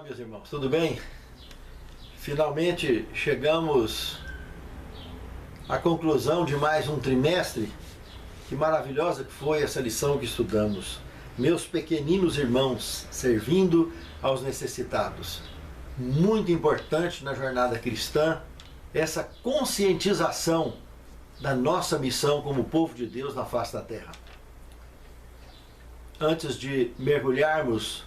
Meus irmãos, tudo bem? Finalmente chegamos à conclusão de mais um trimestre. Que maravilhosa que foi essa lição que estudamos. Meus pequeninos irmãos, servindo aos necessitados. Muito importante na jornada cristã, essa conscientização da nossa missão como povo de Deus na face da terra. Antes de mergulharmos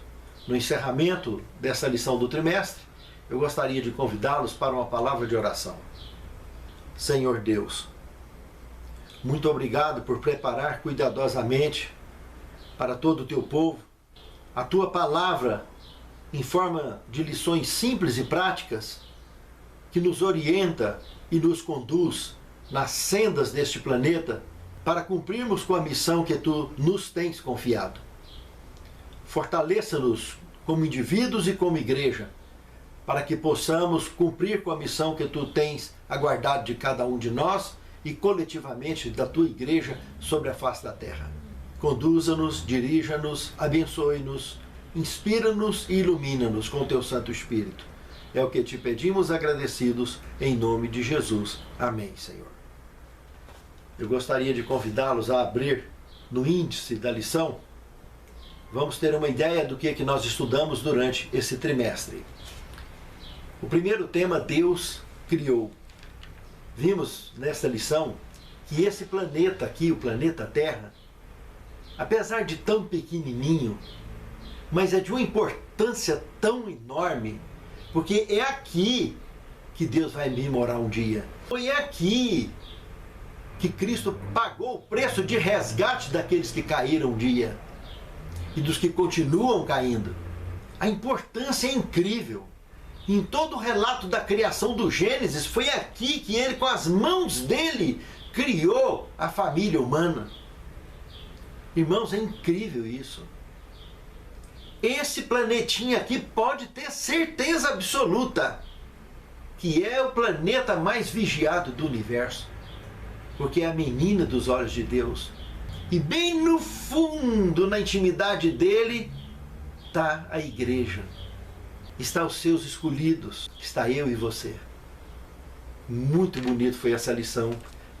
no encerramento dessa lição do trimestre, eu gostaria de convidá-los para uma palavra de oração. Senhor Deus, muito obrigado por preparar cuidadosamente para todo o teu povo a tua palavra em forma de lições simples e práticas que nos orienta e nos conduz nas sendas deste planeta para cumprirmos com a missão que tu nos tens confiado. Fortaleça-nos como indivíduos e como igreja, para que possamos cumprir com a missão que tu tens aguardado de cada um de nós e coletivamente da tua igreja sobre a face da terra. Conduza-nos, dirija-nos, abençoe-nos, inspira-nos e ilumina-nos com o teu Santo Espírito. É o que te pedimos agradecidos em nome de Jesus. Amém, Senhor. Eu gostaria de convidá-los a abrir no índice da lição. Vamos ter uma ideia do que nós estudamos durante esse trimestre. O primeiro tema, Deus criou. Vimos nesta lição que esse planeta aqui, o planeta Terra, apesar de tão pequenininho, mas é de uma importância tão enorme, porque é aqui que Deus vai vir morar um dia. Foi aqui que Cristo pagou o preço de resgate daqueles que caíram um dia e dos que continuam caindo. A importância é incrível. Em todo o relato da criação do Gênesis, foi aqui que ele, com as mãos dele, criou a família humana. Irmãos, é incrível isso. Esse planetinha aqui pode ter certeza absoluta que é o planeta mais vigiado do universo, porque é a menina dos olhos de Deus. E bem no fundo, na intimidade dele, está a igreja. Está os seus escolhidos. Está eu e você. Muito bonito foi essa lição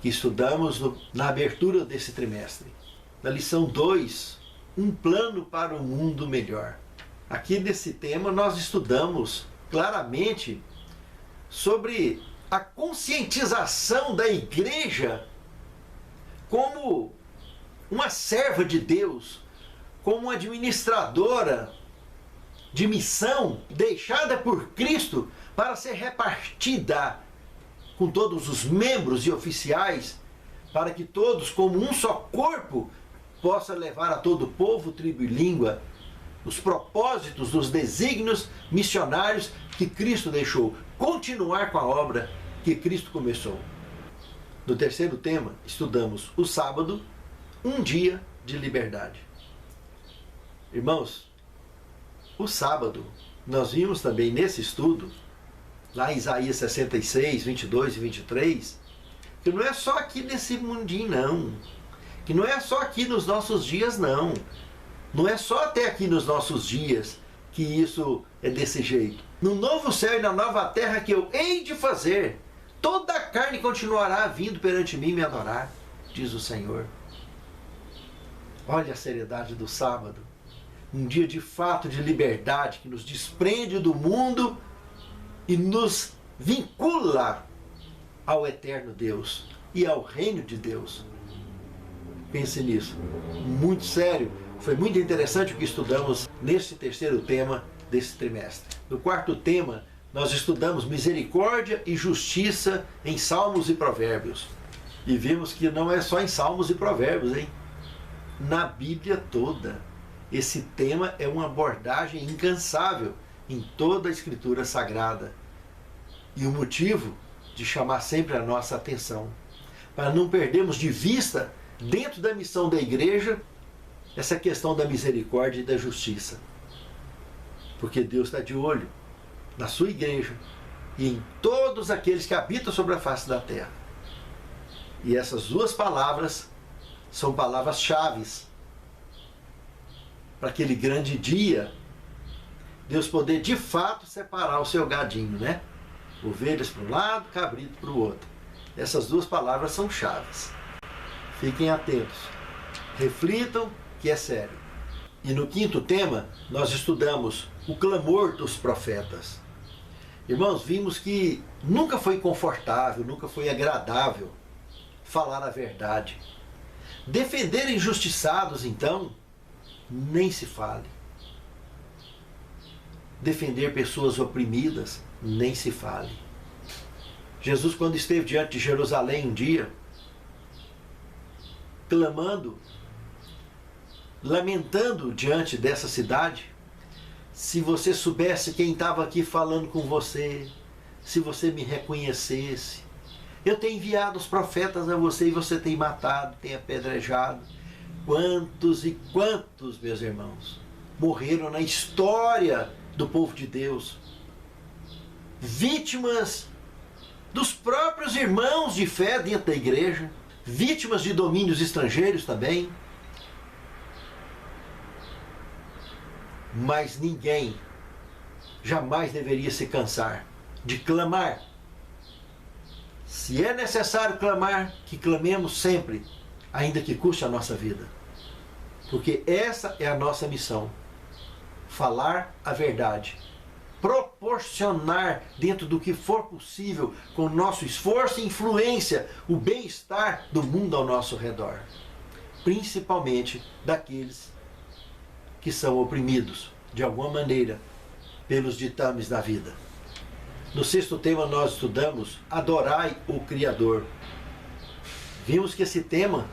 que estudamos na abertura desse trimestre. Na lição 2, um plano para um mundo melhor. Aqui nesse tema nós estudamos claramente sobre a conscientização da igreja como uma serva de Deus, como uma administradora de missão deixada por Cristo para ser repartida com todos os membros e oficiais, para que todos, como um só corpo, possa levar a todo povo, tribo e língua os propósitos dos desígnios missionários que Cristo deixou, continuar com a obra que Cristo começou. No terceiro tema, estudamos o sábado, um dia de liberdade. Irmãos, o sábado, nós vimos também nesse estudo, lá em Isaías 66, 22 e 23, que não é só aqui nesse mundinho, não. Que não é só aqui nos nossos dias, não. Não é só até aqui nos nossos dias que isso é desse jeito. No novo céu e na nova terra que eu hei de fazer, toda a carne continuará vindo perante mim me adorar, diz o Senhor. Olha a seriedade do sábado. Um dia de fato de liberdade que nos desprende do mundo e nos vincula ao eterno Deus e ao reino de Deus. Pense nisso. Muito sério. Foi muito interessante o que estudamos nesse terceiro tema desse trimestre. No quarto tema, nós estudamos misericórdia e justiça em Salmos e Provérbios. E vimos que não é só em Salmos e Provérbios, hein? Na Bíblia toda. Esse tema é uma abordagem incansável em toda a Escritura Sagrada. E o motivo de chamar sempre a nossa atenção, para não perdermos de vista, dentro da missão da igreja, essa questão da misericórdia e da justiça. Porque Deus está de olho na sua igreja e em todos aqueles que habitam sobre a face da terra. E essas duas palavras são palavras-chave para aquele grande dia Deus poder de fato separar o seu gadinho, né? Ovelhas para um lado, cabrito para o outro. Essas duas palavras são chaves. Fiquem atentos. Reflitam, que é sério. E no quinto tema, nós estudamos o clamor dos profetas. Irmãos, vimos que nunca foi confortável, nunca foi agradável falar a verdade. Defender injustiçados, então, nem se fale. Defender pessoas oprimidas, nem se fale. Jesus, quando esteve diante de Jerusalém um dia, clamando, lamentando diante dessa cidade, se você soubesse quem estava aqui falando com você, se você me reconhecesse, eu tenho enviado os profetas a você e você tem matado, tem apedrejado. Quantos e quantos, meus irmãos, morreram na história do povo de Deus, vítimas dos próprios irmãos de fé dentro da igreja, vítimas de domínios estrangeiros também. Mas ninguém jamais deveria se cansar de clamar. Se é necessário clamar, que clamemos sempre, ainda que custe a nossa vida. Porque essa é a nossa missão. Falar a verdade. Proporcionar, dentro do que for possível, com o nosso esforço e influência, o bem-estar do mundo ao nosso redor. Principalmente daqueles que são oprimidos, de alguma maneira, pelos ditames da vida. No sexto tema nós estudamos Adorai o Criador. Vimos que esse tema,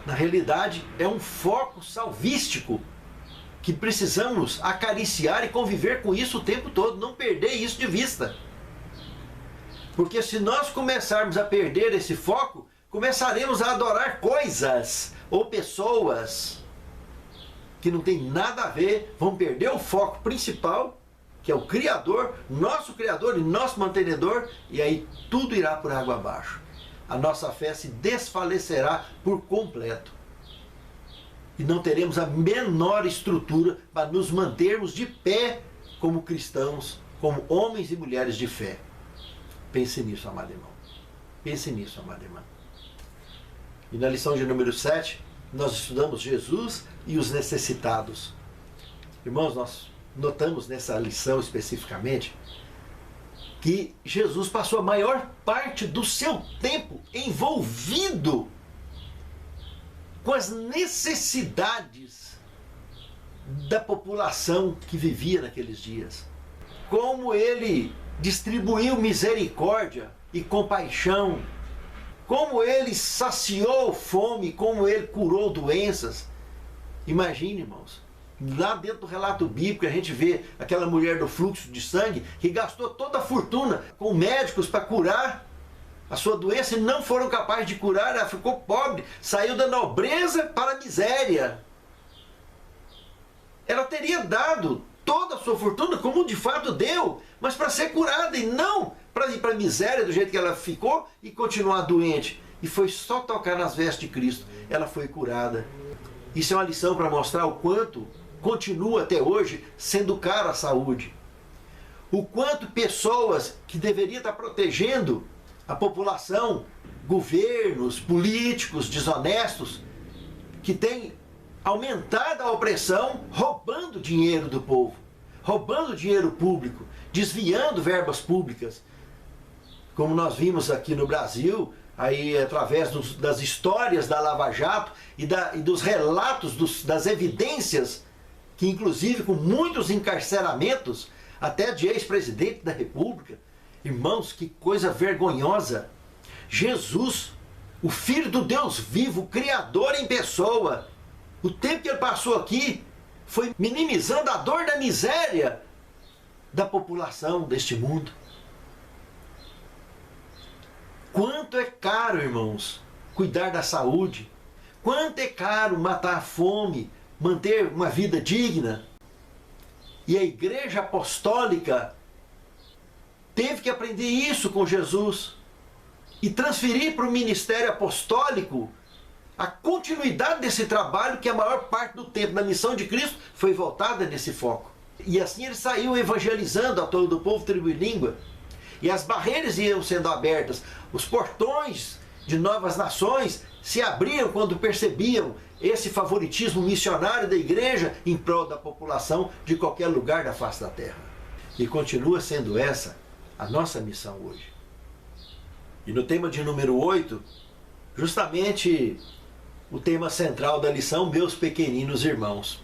na realidade, é um foco salvístico que precisamos acariciar e conviver com isso o tempo todo, não perder isso de vista. Porque se nós começarmos a perder esse foco, começaremos a adorar coisas ou pessoas que não tem nada a ver, vão perder o foco principal, que é o Criador e nosso mantenedor, e aí tudo irá por água abaixo. A nossa fé se desfalecerá por completo. E não teremos a menor estrutura para nos mantermos de pé como cristãos, como homens e mulheres de fé. Pense nisso, amado irmão. Pense nisso, amada irmã. E na lição de número 7, nós estudamos Jesus e os necessitados. Irmãos, nós notamos nessa lição especificamente que Jesus passou a maior parte do seu tempo envolvido com as necessidades da população que vivia naqueles dias. Como ele distribuiu misericórdia e compaixão, como ele saciou fome, como ele curou doenças. Imagine, irmãos, lá dentro do relato bíblico a gente vê aquela mulher do fluxo de sangue que gastou toda a fortuna com médicos para curar a sua doença e não foram capazes de curar, ela ficou pobre, saiu da nobreza para a miséria. Ela teria dado toda a sua fortuna, como de fato deu, mas para ser curada e não para ir para a miséria do jeito que ela ficou e continuar doente. E foi só tocar nas vestes de Cristo, ela foi curada. Isso é uma lição para mostrar o quanto continua até hoje sendo caro a saúde. O quanto pessoas que deveriam estar protegendo a população, governos, políticos desonestos, que têm aumentado a opressão, roubando dinheiro do povo, roubando dinheiro público, desviando verbas públicas. Como nós vimos aqui no Brasil, aí através das histórias da Lava Jato e dos relatos, das evidências, que inclusive com muitos encarceramentos, até de ex-presidente da República. Irmãos, que coisa vergonhosa. Jesus, o Filho do Deus vivo, o Criador em pessoa, o tempo que ele passou aqui foi minimizando a dor da miséria da população deste mundo. Quanto é caro, irmãos, cuidar da saúde. Quanto é caro matar a fome, manter uma vida digna. E a Igreja Apostólica teve que aprender isso com Jesus e transferir para o ministério apostólico a continuidade desse trabalho, que a maior parte do tempo na missão de Cristo foi voltada nesse foco. E assim ele saiu evangelizando a todo o povo, tribo e língua. E as barreiras iam sendo abertas, os portões de novas nações se abriam quando percebiam esse favoritismo missionário da igreja em prol da população de qualquer lugar da face da terra. E continua sendo essa a nossa missão hoje. E no tema de número 8, justamente o tema central da lição, meus pequeninos irmãos.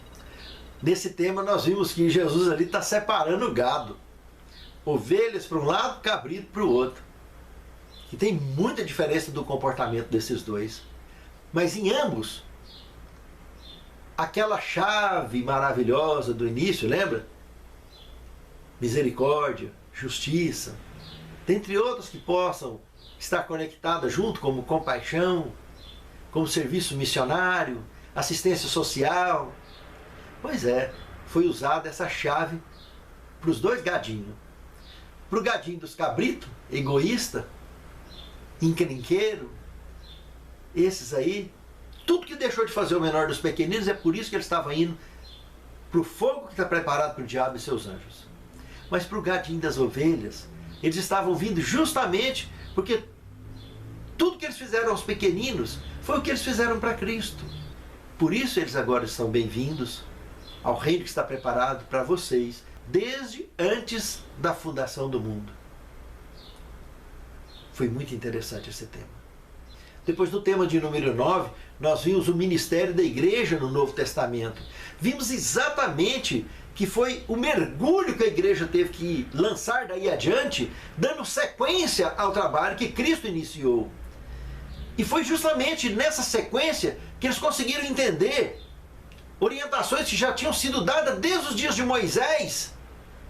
Nesse tema nós vimos que Jesus ali está separando o gado. Ovelhas para um lado, cabrito para o outro. E tem muita diferença do comportamento desses dois. Mas em ambos, aquela chave maravilhosa do início, lembra? Misericórdia, justiça, dentre outras que possam estar conectadas junto, como compaixão, como serviço missionário, assistência social. Pois é, foi usada essa chave para os dois gadinhos. Para o gadinho dos cabritos, egoísta, encrenqueiro, esses aí, tudo que deixou de fazer o menor dos pequeninos, é por isso que ele estava indo para o fogo que está preparado para o diabo e seus anjos. Mas para o gadinho das ovelhas, eles estavam vindo justamente porque tudo que eles fizeram aos pequeninos foi o que eles fizeram para Cristo. Por isso eles agora estão bem-vindos ao reino que está preparado para vocês, desde antes da fundação do mundo. Foi muito interessante esse tema. Depois do tema de número 9, nós vimos o ministério da igreja no Novo Testamento. Vimos exatamente que foi o mergulho que a igreja teve que lançar daí adiante, dando sequência ao trabalho que Cristo iniciou. E foi justamente nessa sequência que eles conseguiram entender orientações que já tinham sido dadas desde os dias de Moisés,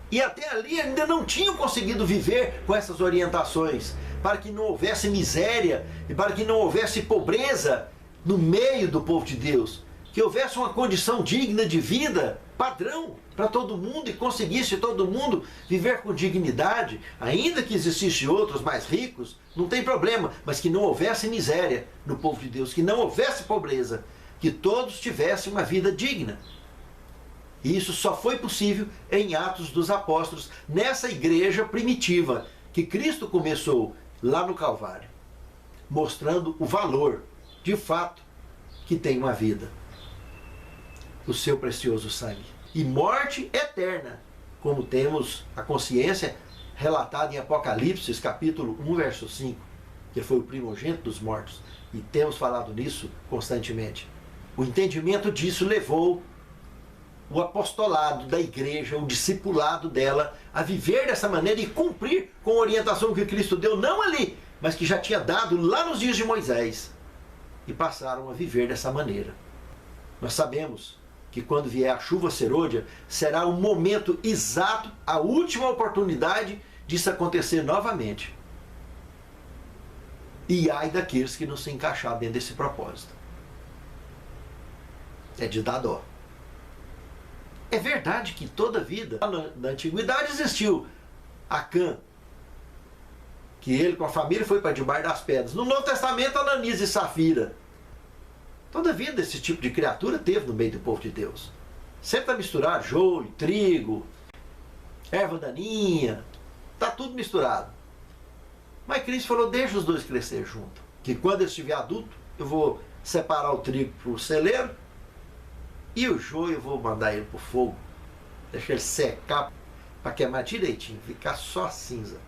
e até ali ainda não tinham conseguido viver com essas orientações, para que não houvesse miséria e para que não houvesse pobreza no meio do povo de Deus, que houvesse uma condição digna de vida, padrão para todo mundo, e conseguisse todo mundo viver com dignidade, ainda que existissem outros mais ricos, não tem problema, mas que não houvesse miséria no povo de Deus, que não houvesse pobreza, que todos tivessem uma vida digna. E isso só foi possível em Atos dos Apóstolos, nessa igreja primitiva que Cristo começou lá no Calvário, mostrando o valor, de fato, que tem uma vida, o seu precioso sangue. E morte eterna, como temos a consciência relatada em Apocalipse, capítulo 1, verso 5, que foi o primogênito dos mortos, e temos falado nisso constantemente. O entendimento disso levou o apostolado da igreja, o discipulado dela, a viver dessa maneira e cumprir com a orientação que Cristo deu, não ali, mas que já tinha dado lá nos dias de Moisés. E passaram a viver dessa maneira. Nós sabemos que quando vier a chuva serôdia, será o momento exato, a última oportunidade disso acontecer novamente. E ai daqueles que não se encaixarem dentro desse propósito. É de dar dó. É verdade que toda a vida, na antiguidade, existiu Acã, que ele com a família foi para debaixo das pedras. No Novo Testamento, Ananias e Safira. Toda a vida esse tipo de criatura teve no meio do povo de Deus. Sempre está misturado, joio, trigo, erva daninha, está tudo misturado. Mas Cristo falou, deixa os dois crescer junto. Que quando ele estiver adulto, eu vou separar o trigo para o celeiro, e o joio eu vou mandar ele para o fogo. Deixa ele secar para queimar direitinho, ficar só cinza.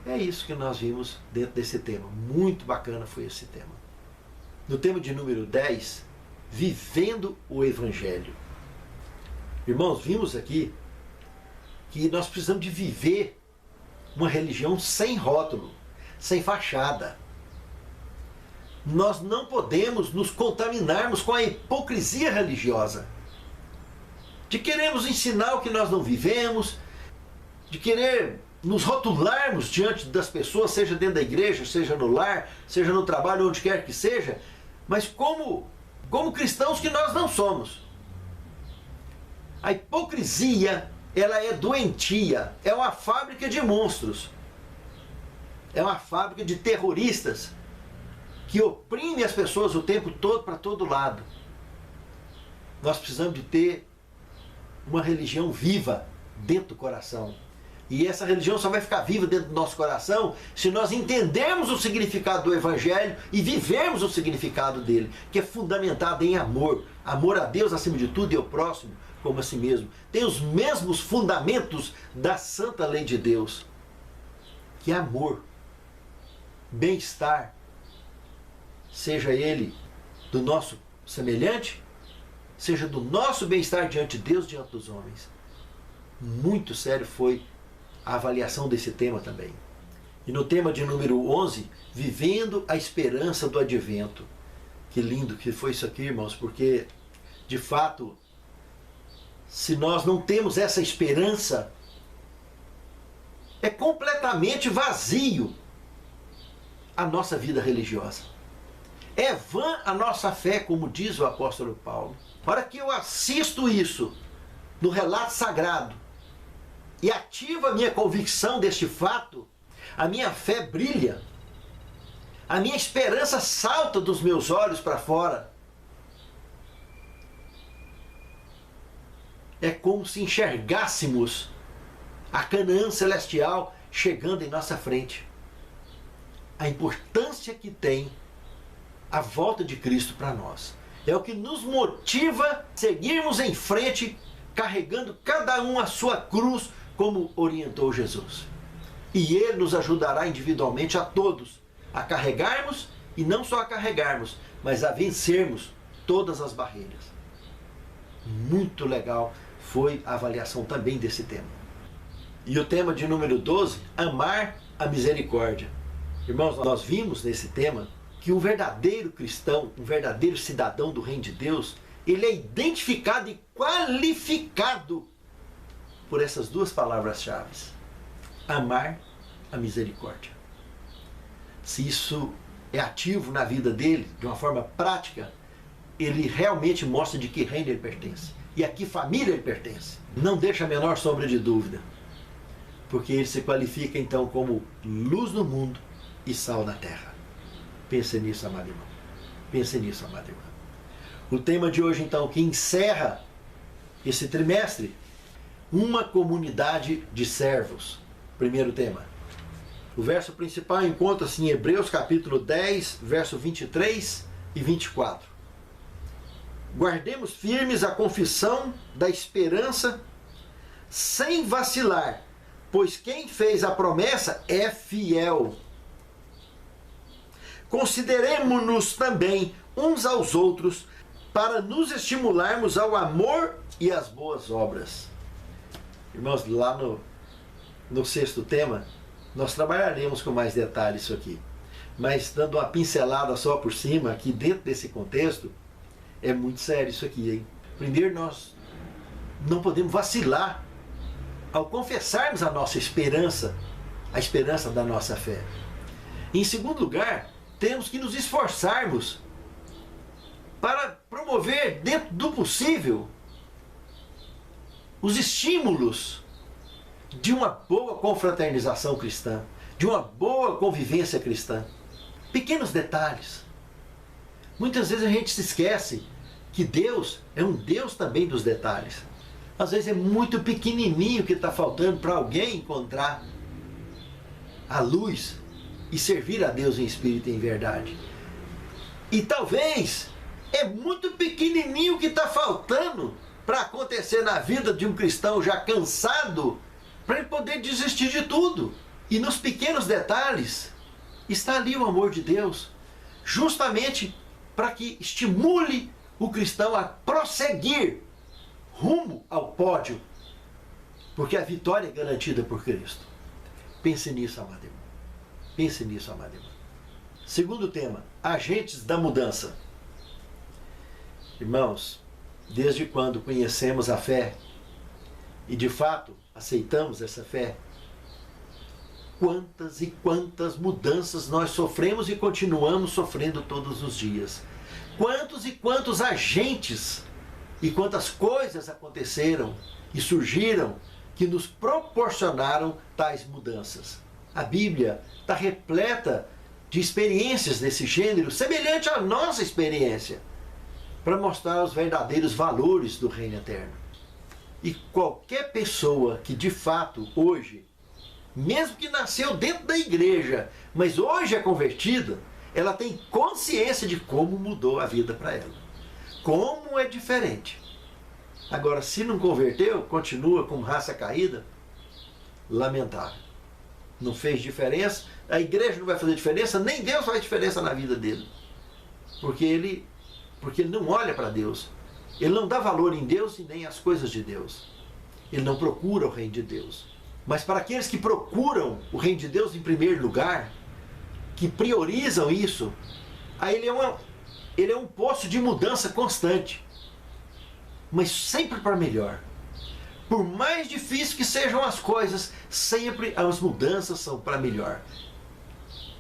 É isso que nós vimos dentro desse tema. Muito bacana foi esse tema. No tema de número 10, vivendo o Evangelho. Irmãos, vimos aqui que nós precisamos de viver uma religião sem rótulo, sem fachada. Nós não podemos nos contaminarmos com a hipocrisia religiosa, de querermos ensinar o que nós não vivemos, de querer nos rotularmos diante das pessoas, seja dentro da igreja, seja no lar, seja no trabalho, onde quer que seja, mas como cristãos que nós não somos. A hipocrisia, ela é doentia, é uma fábrica de monstros, é uma fábrica de terroristas, que oprime as pessoas o tempo todo para todo lado. Nós precisamos de ter uma religião viva dentro do coração. E essa religião só vai ficar viva dentro do nosso coração se nós entendermos o significado do Evangelho e vivermos o significado dele, que é fundamentado em amor. Amor a Deus acima de tudo e ao próximo como a si mesmo. Tem os mesmos fundamentos da santa lei de Deus, que é amor, bem-estar, seja ele do nosso semelhante, seja do nosso bem-estar diante de Deus, diante dos homens. Muito sério foi a avaliação desse tema também. E no tema de número 11, vivendo a esperança do advento. Que lindo que foi isso aqui, irmãos, porque, de fato, se nós não temos essa esperança, é completamente vazio a nossa vida religiosa. É vã a nossa fé, como diz o apóstolo Paulo. A hora que eu assisto isso no relato sagrado e ativo a minha convicção deste fato, a minha fé brilha, a minha esperança salta dos meus olhos para fora. É como se enxergássemos a Canaã celestial chegando em nossa frente. A importância que tem a volta de Cristo para nós. É o que nos motiva a seguirmos em frente, carregando cada um a sua cruz, como orientou Jesus. E Ele nos ajudará individualmente a todos a carregarmos, e não só a carregarmos, mas a vencermos todas as barreiras. Muito legal foi a avaliação também desse tema. E o tema de número 12, amar a misericórdia. Irmãos, nós vimos nesse tema que um verdadeiro cristão, um verdadeiro cidadão do reino de Deus, ele é identificado e qualificado por essas duas palavras-chave: amar a misericórdia. Se isso é ativo na vida dele, de uma forma prática, ele realmente mostra de que reino ele pertence e a que família ele pertence. Não deixa a menor sombra de dúvida, porque ele se qualifica então como luz no mundo e sal na terra. Pense nisso, amado irmão. Pense nisso, amado irmão. O tema de hoje, então, que encerra esse trimestre, uma comunidade de servos. Primeiro tema. O verso principal encontra-se em Hebreus capítulo 10, verso 23 e 24. Guardemos firmes a confissão da esperança sem vacilar, pois quem fez a promessa é fiel. Consideremo-nos também uns aos outros para nos estimularmos ao amor e às boas obras. Irmãos, lá no sexto tema, nós trabalharemos com mais detalhes isso aqui. Mas dando uma pincelada só por cima, aqui dentro desse contexto, é muito sério isso aqui, hein? Primeiro, nós não podemos vacilar ao confessarmos a nossa esperança, a esperança da nossa fé. Em segundo lugar, temos que nos esforçarmos para promover, dentro do possível, os estímulos de uma boa confraternização cristã, de uma boa convivência cristã. Pequenos detalhes. Muitas vezes a gente se esquece que Deus é um Deus também dos detalhes. Às vezes é muito pequenininho que está faltando para alguém encontrar a luz e servir a Deus em espírito e em verdade. E talvez é muito pequenininho que está faltando para acontecer na vida de um cristão já cansado, para ele poder desistir de tudo. E nos pequenos detalhes está ali o amor de Deus, justamente para que estimule o cristão a prosseguir rumo ao pódio, porque a vitória é garantida por Cristo. Pense nisso, amado irmão. Pense nisso, amado irmão. Segundo tema, agentes da mudança. Irmãos, desde quando conhecemos a fé e de fato aceitamos essa fé, quantas e quantas mudanças nós sofremos e continuamos sofrendo todos os dias. Quantos e quantos agentes e quantas coisas aconteceram e surgiram que nos proporcionaram tais mudanças. A Bíblia está repleta de experiências desse gênero, semelhante à nossa experiência, para mostrar os verdadeiros valores do reino eterno. E qualquer pessoa que de fato hoje, mesmo que nasceu dentro da igreja, mas hoje é convertida, ela tem consciência de como mudou a vida para ela. Como é diferente. Agora, se não converteu, continua com raça caída, lamentável. Não fez diferença, a igreja não vai fazer diferença, nem Deus faz diferença na vida dele. Porque ele não olha para Deus. Ele não dá valor em Deus e nem às coisas de Deus. Ele não procura o reino de Deus. Mas para aqueles que procuram o reino de Deus em primeiro lugar, que priorizam isso, aí ele é um poço de mudança constante. Mas sempre para melhor. Por mais difíceis que sejam as coisas, sempre as mudanças são para melhor.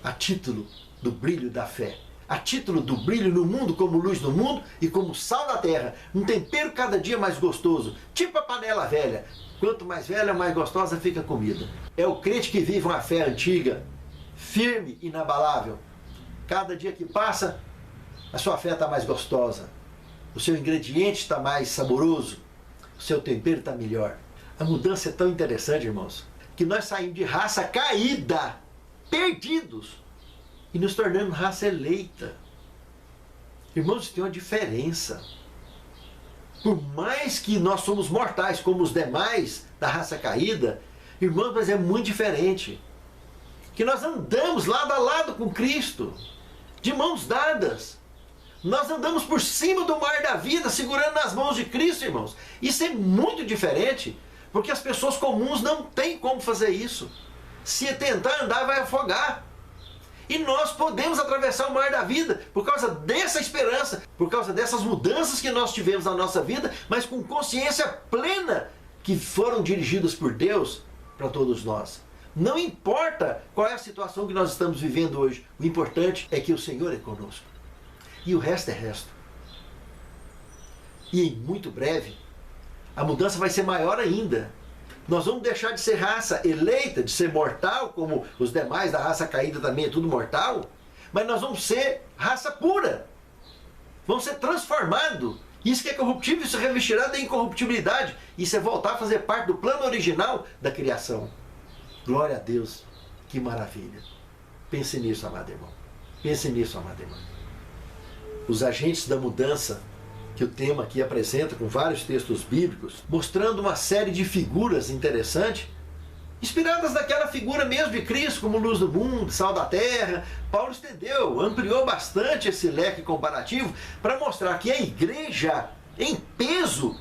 A título do brilho da fé. A título do brilho no mundo como luz no mundo e como sal da terra. Um tempero cada dia mais gostoso. Tipo a panela velha. Quanto mais velha, mais gostosa fica a comida. É o crente que vive uma fé antiga, firme e inabalável. Cada dia que passa, a sua fé está mais gostosa. O seu ingrediente está mais saboroso. O seu tempero está melhor. A mudança é tão interessante, irmãos, que nós saímos de raça caída, perdidos, e nos tornamos raça eleita. Irmãos, tem uma diferença. Por mais que nós somos mortais como os demais da raça caída, irmãos, mas é muito diferente. Que nós andamos lado a lado com Cristo, de mãos dadas. Nós andamos por cima do mar da vida, segurando nas mãos de Cristo, irmãos. Isso é muito diferente, porque as pessoas comuns não têm como fazer isso. Se tentar andar, vai afogar. E nós podemos atravessar o mar da vida por causa dessa esperança, por causa dessas mudanças que nós tivemos na nossa vida, mas com consciência plena que foram dirigidas por Deus para todos nós. Não importa qual é a situação que nós estamos vivendo hoje, o importante é que o Senhor é conosco. E o resto é resto. E em muito breve, a mudança vai ser maior ainda. Nós vamos deixar de ser raça eleita, de ser mortal, como os demais da raça caída também é tudo mortal, mas nós vamos ser raça pura. Vamos ser transformados. Isso que é corruptível, isso revestirá da incorruptibilidade. Isso é voltar a fazer parte do plano original da criação. Glória a Deus. Que maravilha. Pense nisso, amado irmão. Pense nisso, amado irmão. Os agentes da mudança que o tema aqui apresenta com vários textos bíblicos, mostrando uma série de figuras interessantes, inspiradas naquela figura mesmo de Cristo, como luz do mundo, sal da terra. Paulo estendeu, ampliou bastante esse leque comparativo para mostrar que a igreja, em peso,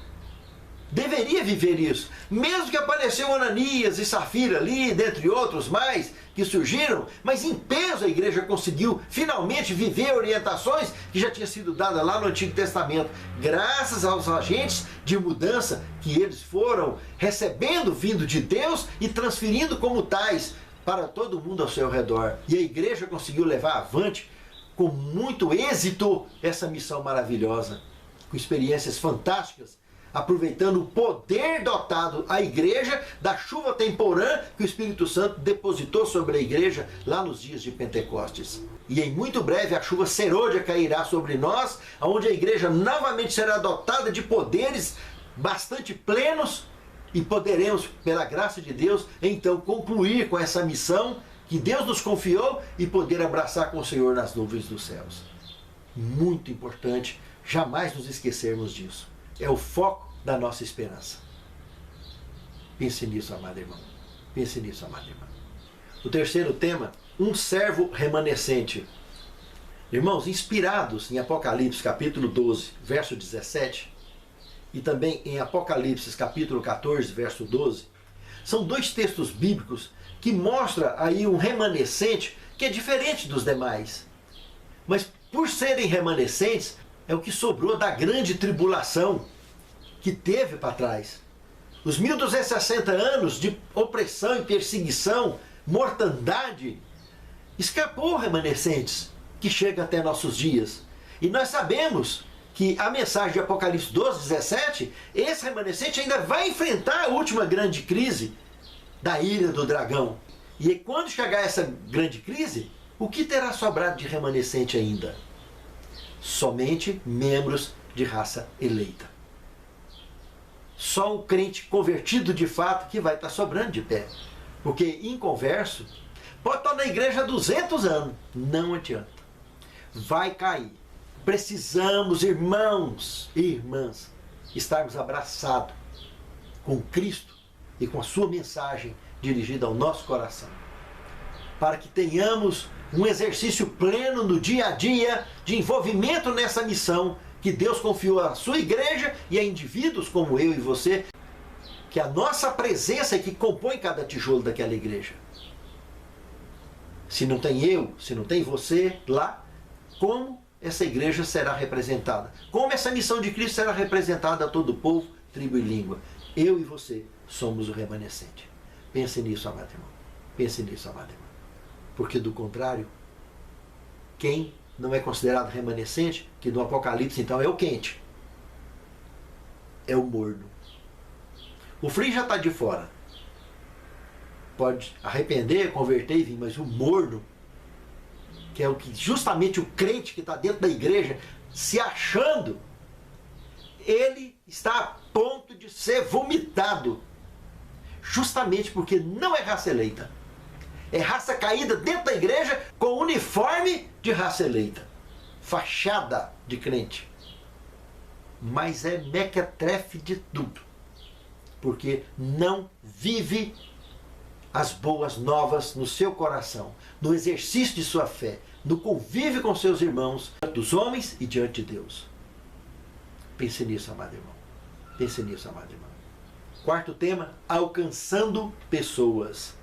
deveria viver isso. Mesmo que apareceu Ananias e Safira ali, dentre outros mais, que surgiram, mas em peso a igreja conseguiu finalmente viver orientações que já tinham sido dadas lá no Antigo Testamento, graças aos agentes de mudança que eles foram recebendo vindo de Deus e transferindo como tais para todo mundo ao seu redor. E a igreja conseguiu levar avante com muito êxito essa missão maravilhosa, com experiências fantásticas, aproveitando o poder dotado à igreja da chuva temporã que o Espírito Santo depositou sobre a igreja lá nos dias de Pentecostes. E em muito breve a chuva serôdia cairá sobre nós, onde a igreja novamente será dotada de poderes bastante plenos e poderemos, pela graça de Deus, então concluir com essa missão que Deus nos confiou e poder abraçar com o Senhor nas nuvens dos céus. Muito importante, jamais nos esquecermos disso. É o foco da nossa esperança. Pense nisso, amado irmão. Pense nisso, amado irmão. O terceiro tema, um servo remanescente. Irmãos, inspirados em Apocalipse capítulo 12, verso 17, e também em Apocalipse capítulo 14, verso 12, são dois textos bíblicos que mostram aí um remanescente que é diferente dos demais. Mas por serem remanescentes, é o que sobrou da grande tribulação que teve para trás. Os 1260 anos de opressão e perseguição, mortandade, escapou remanescentes que chega até nossos dias. E nós sabemos que a mensagem de Apocalipse 12, 17, esse remanescente ainda vai enfrentar a última grande crise da ira do dragão. E quando chegar essa grande crise, o que terá sobrado de remanescente ainda? Somente membros de raça eleita. só o crente convertido de fato que vai estar sobrando de pé. Porque inconverso pode estar na igreja há 200 anos, não adianta. Vai cair. Precisamos, irmãos e irmãs, estarmos abraçados com Cristo e com a sua mensagem dirigida ao nosso coração. Para que tenhamos um exercício pleno no dia a dia de envolvimento nessa missão que Deus confiou à sua igreja e a indivíduos como eu e você, que a nossa presença é que compõe cada tijolo daquela igreja. Se não tem eu, se não tem você lá, como essa igreja será representada? Como essa missão de Cristo será representada a todo o povo, tribo e língua? Eu e você somos o remanescente. Pense nisso, amado irmão. Pense nisso, amado irmão. Porque do contrário, quem não é considerado remanescente, que no Apocalipse então é o quente, é o morno. O frio já está de fora. Pode arrepender, converter e vir, mas o morno, que é o que justamente o crente que está dentro da igreja se achando, ele está a ponto de ser vomitado, justamente porque não é raça eleita. É raça caída dentro da igreja com uniforme de raça eleita, fachada de crente, mas é mequetrefe de tudo, porque não vive as boas novas no seu coração, no exercício de sua fé, no convívio com seus irmãos, dos homens e diante de Deus. Pense nisso, amado irmão. Pense nisso, amado irmão. Quarto tema, alcançando pessoas.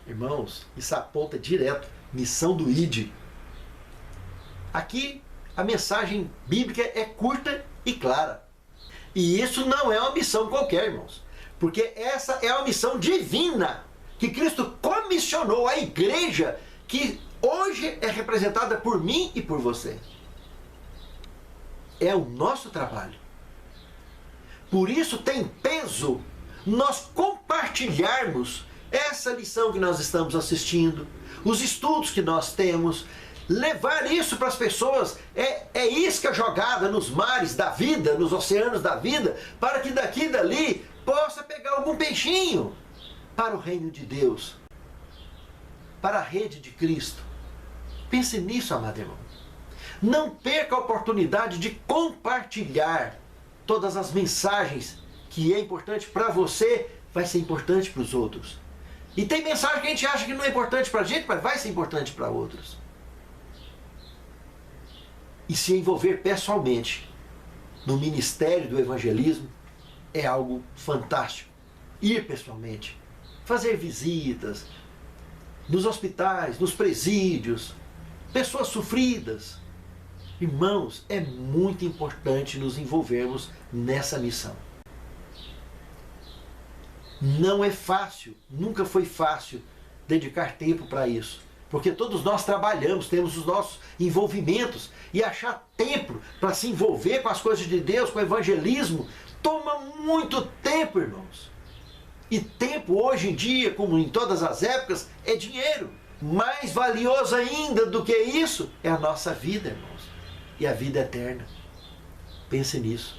Irmãos, isso aponta direto, missão do ID. Aqui a mensagem bíblica é curta e clara. E isso não é uma missão qualquer, irmãos. Porque essa é uma missão divina que Cristo comissionou à igreja, que hoje é representada por mim e por você. É o nosso trabalho. Por isso tem peso nós compartilharmos essa lição que nós estamos assistindo, os estudos que nós temos, levar isso para as pessoas, é isca jogada nos mares da vida, nos oceanos da vida, para que daqui e dali possa pegar algum peixinho para o reino de Deus, para a rede de Cristo. Pense nisso, amado irmão. Não perca a oportunidade de compartilhar todas as mensagens que é importante para você, vai ser importante para os outros. E tem mensagem que a gente acha que não é importante para a gente, mas vai ser importante para outros. E se envolver pessoalmente no ministério do evangelismo é algo fantástico. Ir pessoalmente, fazer visitas nos hospitais, nos presídios, pessoas sofridas. Irmãos, é muito importante nos envolvermos nessa missão. Não é fácil, nunca foi fácil dedicar tempo para isso. Porque todos nós trabalhamos, temos os nossos envolvimentos. E achar tempo para se envolver com as coisas de Deus, com o evangelismo, toma muito tempo, irmãos. E tempo hoje em dia, como em todas as épocas, é dinheiro. Mais valioso ainda do que isso é a nossa vida, irmãos. E a vida eterna. Pense nisso.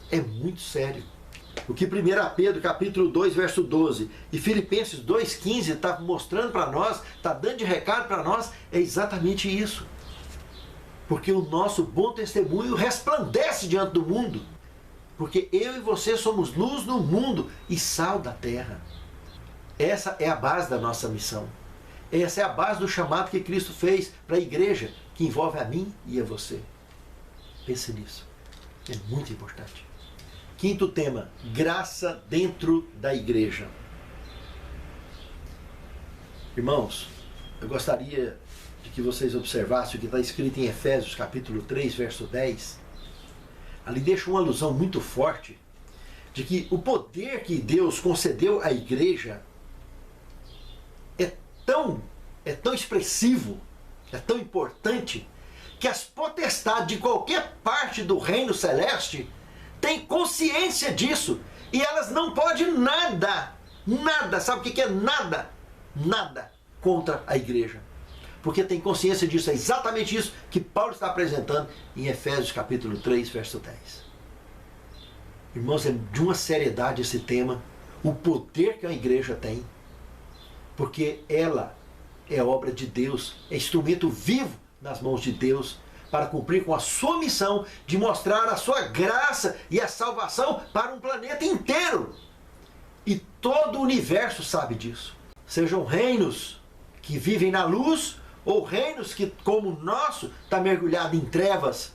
É muito sério. O que 1 Pedro capítulo 2, verso 12 e Filipenses 2,15 está mostrando para nós, está dando de recado para nós, é exatamente isso. Porque o nosso bom testemunho resplandece diante do mundo. Porque eu e você somos luz no mundo e sal da terra. Essa é a base da nossa missão. Essa é a base do chamado que Cristo fez para a igreja, que envolve a mim e a você. Pense nisso. É muito importante. Quinto tema, graça dentro da igreja. Irmãos, eu gostaria de que vocês observassem o que está escrito em Efésios capítulo 3, verso 10. Ali deixa uma alusão muito forte de que o poder que Deus concedeu à igreja é tão expressivo, é tão importante, que as potestades de qualquer parte do reino celeste têm consciência disso. E elas não podem nada, sabe o que é nada? Nada contra a igreja. Porque tem consciência disso, é exatamente isso que Paulo está apresentando em Efésios capítulo 3, verso 10. Irmãos, é de uma seriedade esse tema, o poder que a igreja tem, porque ela é obra de Deus, é instrumento vivo nas mãos de Deus, para cumprir com a sua missão de mostrar a sua graça e a salvação para um planeta inteiro. E todo o universo sabe disso. Sejam reinos que vivem na luz, ou reinos que, como o nosso, está mergulhado em trevas,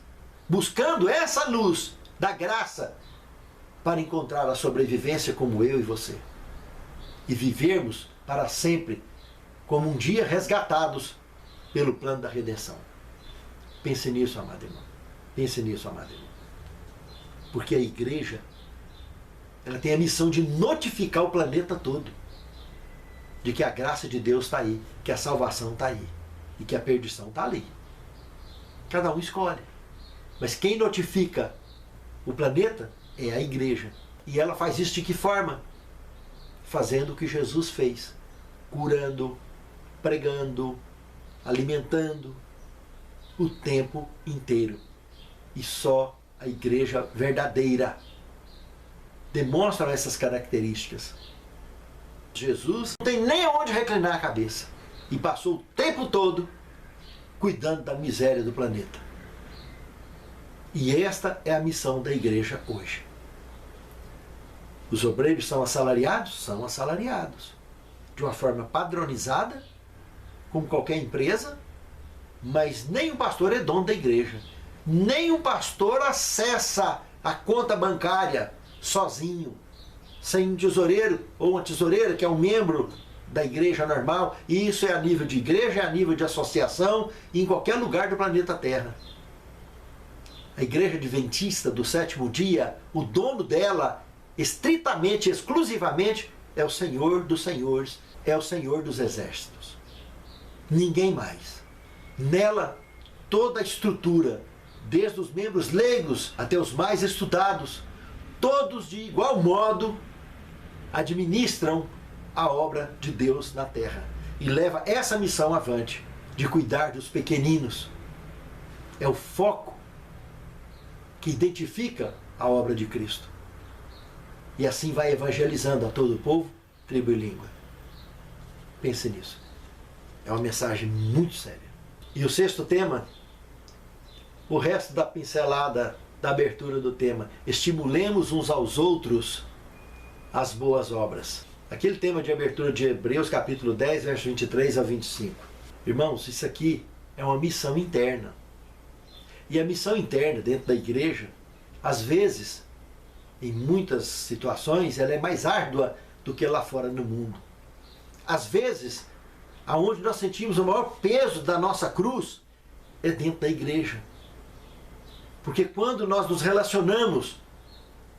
buscando essa luz da graça para encontrar a sobrevivência como eu e você. E vivermos para sempre como um dia resgatados pelo plano da redenção. Pense nisso, amado irmão. Pense nisso, amado irmão. Porque a igreja, ela tem a missão de notificar o planeta todo de que a graça de Deus está aí, que a salvação está aí e que a perdição está ali. Cada um escolhe. Mas quem notifica o planeta é a igreja. E ela faz isso de que forma? Fazendo o que Jesus fez. Curando, pregando, alimentando o tempo inteiro. E só a igreja verdadeira demonstra essas características. Jesus não tem nem onde reclinar a cabeça. E passou o tempo todo cuidando da miséria do planeta. E esta é a missão da igreja hoje. Os obreiros são assalariados? São assalariados. De uma forma padronizada, como qualquer empresa, mas nem o pastor é dono da igreja. Nem o pastor acessa a conta bancária sozinho, sem um tesoureiro ou uma tesoureira que é um membro da igreja normal. E isso é a nível de igreja, é a nível de associação, em qualquer lugar do planeta Terra. A igreja adventista do sétimo dia, o dono dela, estritamente, exclusivamente, é o Senhor dos senhores, é o Senhor dos exércitos. Ninguém mais. Nela, toda a estrutura, desde os membros leigos até os mais estudados, todos de igual modo administram a obra de Deus na terra. E leva essa missão avante, de cuidar dos pequeninos. É o foco que identifica a obra de Cristo. E assim vai evangelizando a todo o povo, tribo e língua. Pense nisso. É uma mensagem muito séria. E o sexto tema, o resto da pincelada da abertura do tema, estimulemos uns aos outros as boas obras. Aquele tema de abertura de Hebreus, capítulo 10, verso 23 a 25. Irmãos, isso aqui é uma missão interna. E a missão interna dentro da igreja, às vezes, em muitas situações, ela é mais árdua do que lá fora no mundo. Às vezes, aonde nós sentimos o maior peso da nossa cruz é dentro da igreja. Porque quando nós nos relacionamos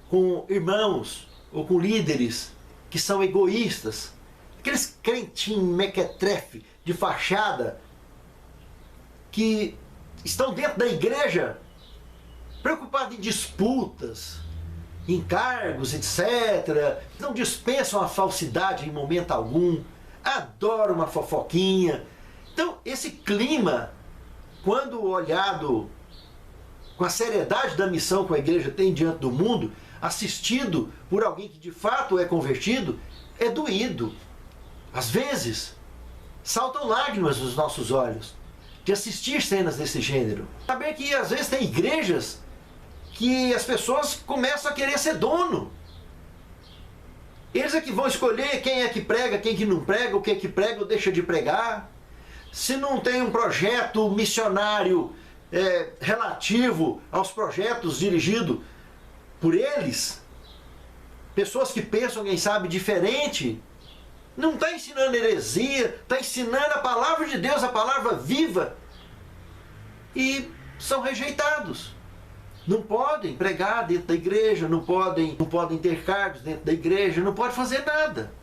com irmãos ou com líderes que são egoístas, aqueles crentinhos mequetrefe de fachada que estão dentro da igreja preocupados em disputas, em cargos, etc. Não dispensam a falsidade em momento algum, adoram uma fofoquinha. Então, esse clima, quando olhado com a seriedade da missão que a igreja tem diante do mundo, assistido por alguém que de fato é convertido, é doído. Às vezes, saltam lágrimas nos nossos olhos de assistir cenas desse gênero. Saber que às vezes tem igrejas que as pessoas começam a querer ser dono. Eles é que vão escolher quem é que prega, quem que não prega, o que é que prega ou deixa de pregar. Se não tem um projeto missionário relativo aos projetos dirigidos por eles, pessoas que pensam, quem sabe, diferente, não está ensinando heresia, está ensinando a palavra de Deus, a palavra viva, e são rejeitados. Não podem pregar dentro da igreja, não podem ter cargos dentro da igreja, não podem fazer nada.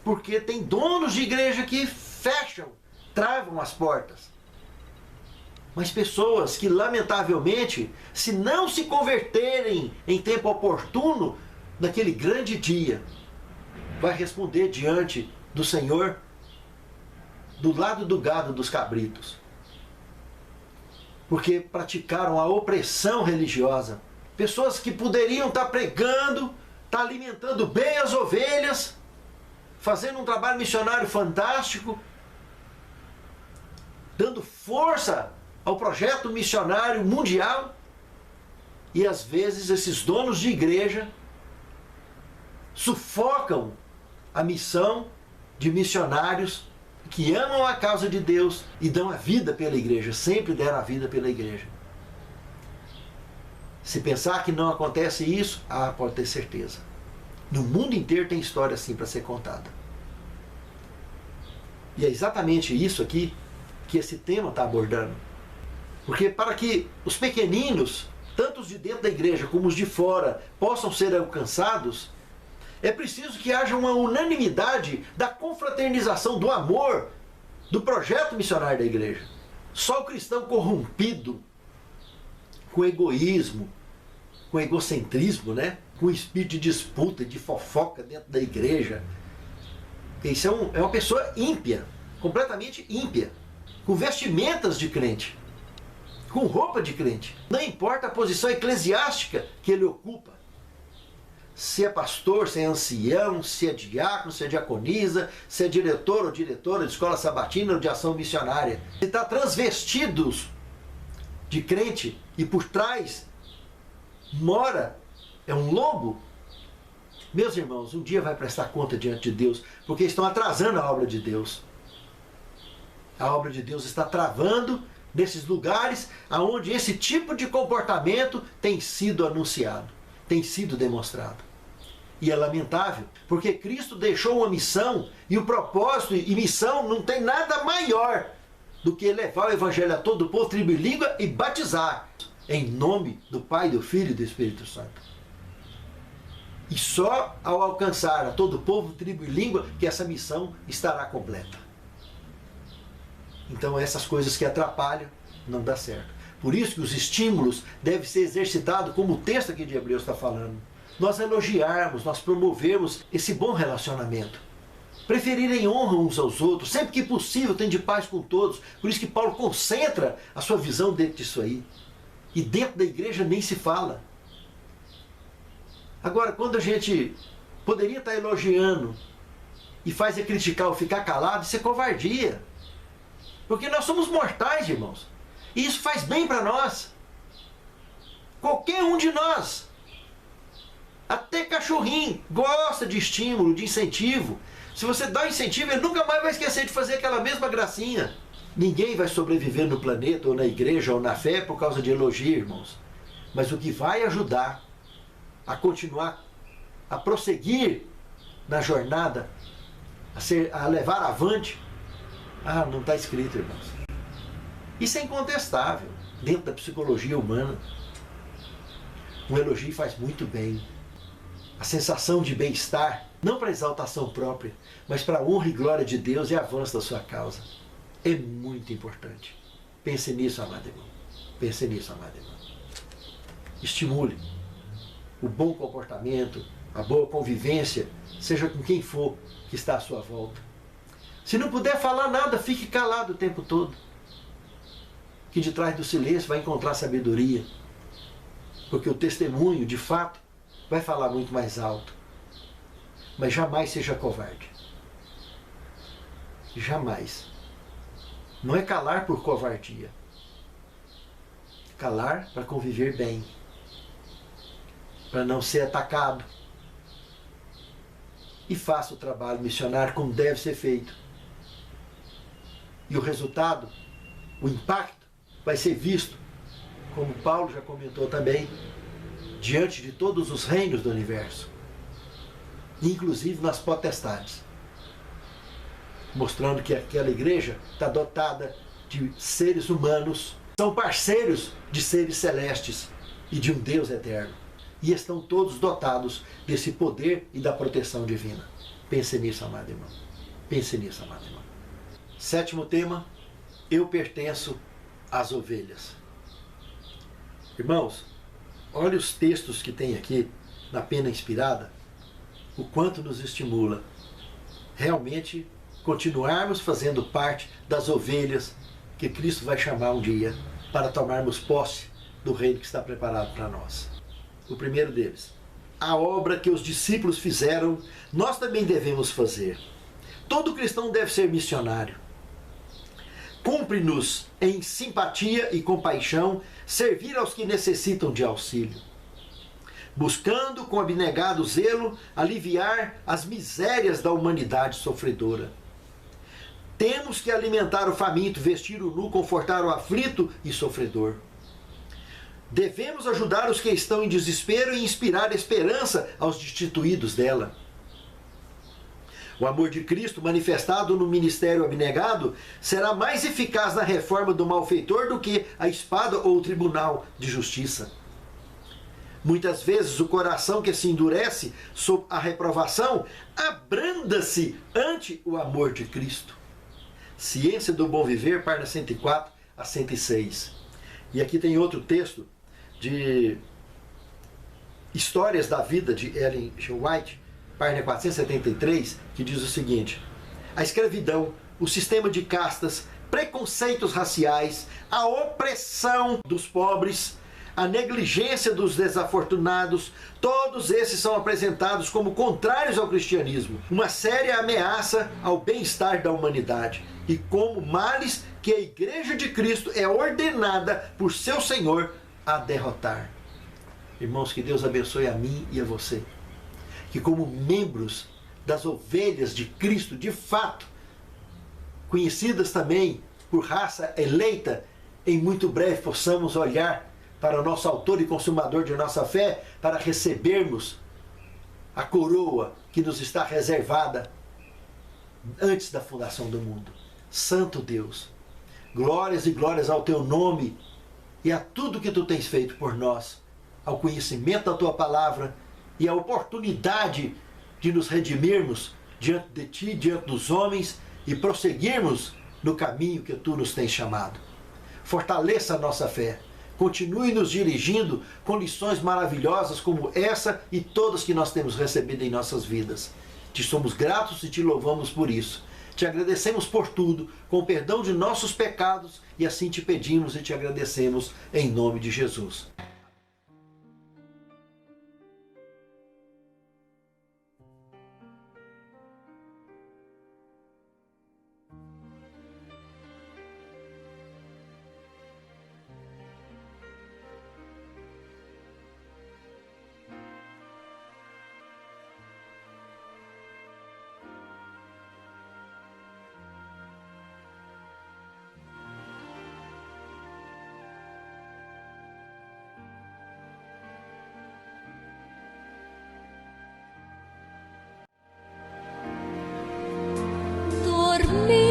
Porque tem donos de igreja que fecham, travam as portas. Mas pessoas que, lamentavelmente, se não se converterem em tempo oportuno, naquele grande dia, vai responder diante do Senhor do lado do gado dos cabritos. Porque praticaram a opressão religiosa pessoas que poderiam estar pregando, estar alimentando bem as ovelhas, fazendo um trabalho missionário fantástico, dando força ao projeto missionário mundial, e às vezes esses donos de igreja sufocam a missão de missionários que amam a causa de Deus e dão a vida pela igreja, sempre deram a vida pela igreja. Se pensar que não acontece isso, pode ter certeza. No mundo inteiro tem história assim para ser contada. E é exatamente isso aqui que esse tema está abordando. Porque para que os pequeninos, tanto os de dentro da igreja como os de fora, possam ser alcançados, é preciso que haja uma unanimidade da confraternização, do amor, do projeto missionário da igreja. Só o cristão corrompido, com egoísmo, com egocentrismo, né? Com espírito de disputa, de fofoca dentro da igreja. Isso é uma pessoa ímpia, completamente ímpia, com vestimentas de crente, com roupa de crente. Não importa a posição eclesiástica que ele ocupa. Se é pastor, se é ancião, se é diácono, se é diaconisa, se é diretor ou diretora de escola sabatina ou de ação missionária. Se está transvestidos de crente e por trás mora, é um lobo. Meus irmãos, um dia vai prestar conta diante de Deus, porque estão atrasando a obra de Deus. A obra de Deus está travando nesses lugares onde esse tipo de comportamento tem sido anunciado, tem sido demonstrado. E é lamentável, porque Cristo deixou uma missão, e o propósito e missão não tem nada maior do que levar o evangelho a todo o povo, tribo e língua, e batizar em nome do Pai, do Filho e do Espírito Santo. E só ao alcançar a todo o povo, tribo e língua, que essa missão estará completa. Então essas coisas que atrapalham, não dá certo. Por isso que os estímulos devem ser exercitados, como o texto aqui de Hebreus está falando. Nós elogiarmos, nós promovermos esse bom relacionamento. Preferirem honra uns aos outros, sempre que possível, tem de paz com todos. Por isso que Paulo concentra a sua visão dentro disso aí. E dentro da igreja nem se fala. Agora, quando a gente poderia estar elogiando e faz é criticar ou ficar calado, isso é covardia. Porque nós somos mortais, irmãos. E isso faz bem para nós. Qualquer um de nós. Até cachorrinho gosta de estímulo, de incentivo. Se você dá incentivo, ele nunca mais vai esquecer de fazer aquela mesma gracinha. Ninguém vai sobreviver no planeta, ou na igreja, ou na fé, por causa de elogio, irmãos. Mas o que vai ajudar a continuar, a prosseguir na jornada, a levar avante, não está escrito, irmãos. Isso é incontestável, dentro da psicologia humana. Um elogio faz muito bem. A sensação de bem-estar, não para exaltação própria, mas para a honra e glória de Deus e avanço da sua causa. É muito importante. Pense nisso, amado irmão. Pense nisso, amado irmão. Estimule o bom comportamento, a boa convivência, seja com quem for que está à sua volta. Se não puder falar nada, fique calado o tempo todo. Que de trás do silêncio vai encontrar sabedoria. Porque o testemunho, de fato, vai falar muito mais alto. Mas jamais seja covarde. Jamais. Não é calar por covardia. Calar para conviver bem. Para não ser atacado. E faça o trabalho missionário como deve ser feito. E o resultado, o impacto, vai ser visto, como Paulo já comentou também, diante de todos os reinos do universo, inclusive nas potestades, mostrando que aquela igreja está dotada de seres humanos, são parceiros de seres celestes e de um Deus eterno, e estão todos dotados desse poder e da proteção divina. Pense nisso, amado irmão. Pense nisso, amado irmão. Sétimo tema, eu pertenço às ovelhas. Irmãos, olha os textos que tem aqui na Pena Inspirada, o quanto nos estimula realmente continuarmos fazendo parte das ovelhas que Cristo vai chamar um dia para tomarmos posse do reino que está preparado para nós. O primeiro deles. A obra que os discípulos fizeram, nós também devemos fazer. Todo cristão deve ser missionário. Cumpre-nos em simpatia e compaixão servir aos que necessitam de auxílio, buscando com abnegado zelo aliviar as misérias da humanidade sofredora. Temos que alimentar o faminto, vestir o nu, confortar o aflito e sofredor. Devemos ajudar os que estão em desespero e inspirar esperança aos destituídos dela. O amor de Cristo manifestado no ministério abnegado será mais eficaz na reforma do malfeitor do que a espada ou o tribunal de justiça. Muitas vezes o coração que se endurece sob a reprovação abranda-se ante o amor de Cristo. Ciência do Bom Viver, página 104 a 106. E aqui tem outro texto de Histórias da Vida de Ellen G. White, página 473, que diz o seguinte: a escravidão, o sistema de castas, preconceitos raciais, a opressão dos pobres, a negligência dos desafortunados, todos esses são apresentados como contrários ao cristianismo, uma séria ameaça ao bem-estar da humanidade e como males que a Igreja de Cristo é ordenada por seu Senhor a derrotar. Irmãos, que Deus abençoe a mim e a você. Que como membros das ovelhas de Cristo, de fato, conhecidas também por raça eleita, em muito breve possamos olhar para o nosso autor e consumador de nossa fé, para recebermos a coroa que nos está reservada antes da fundação do mundo. Santo Deus, glórias e glórias ao teu nome e a tudo que tu tens feito por nós, ao conhecimento da tua palavra e a oportunidade de nos redimirmos diante de ti, diante dos homens e prosseguirmos no caminho que tu nos tens chamado. Fortaleça a nossa fé. Continue nos dirigindo com lições maravilhosas como essa e todas que nós temos recebido em nossas vidas. Te somos gratos e te louvamos por isso. Te agradecemos por tudo, com o perdão de nossos pecados, e assim te pedimos e te agradecemos em nome de Jesus. Dormir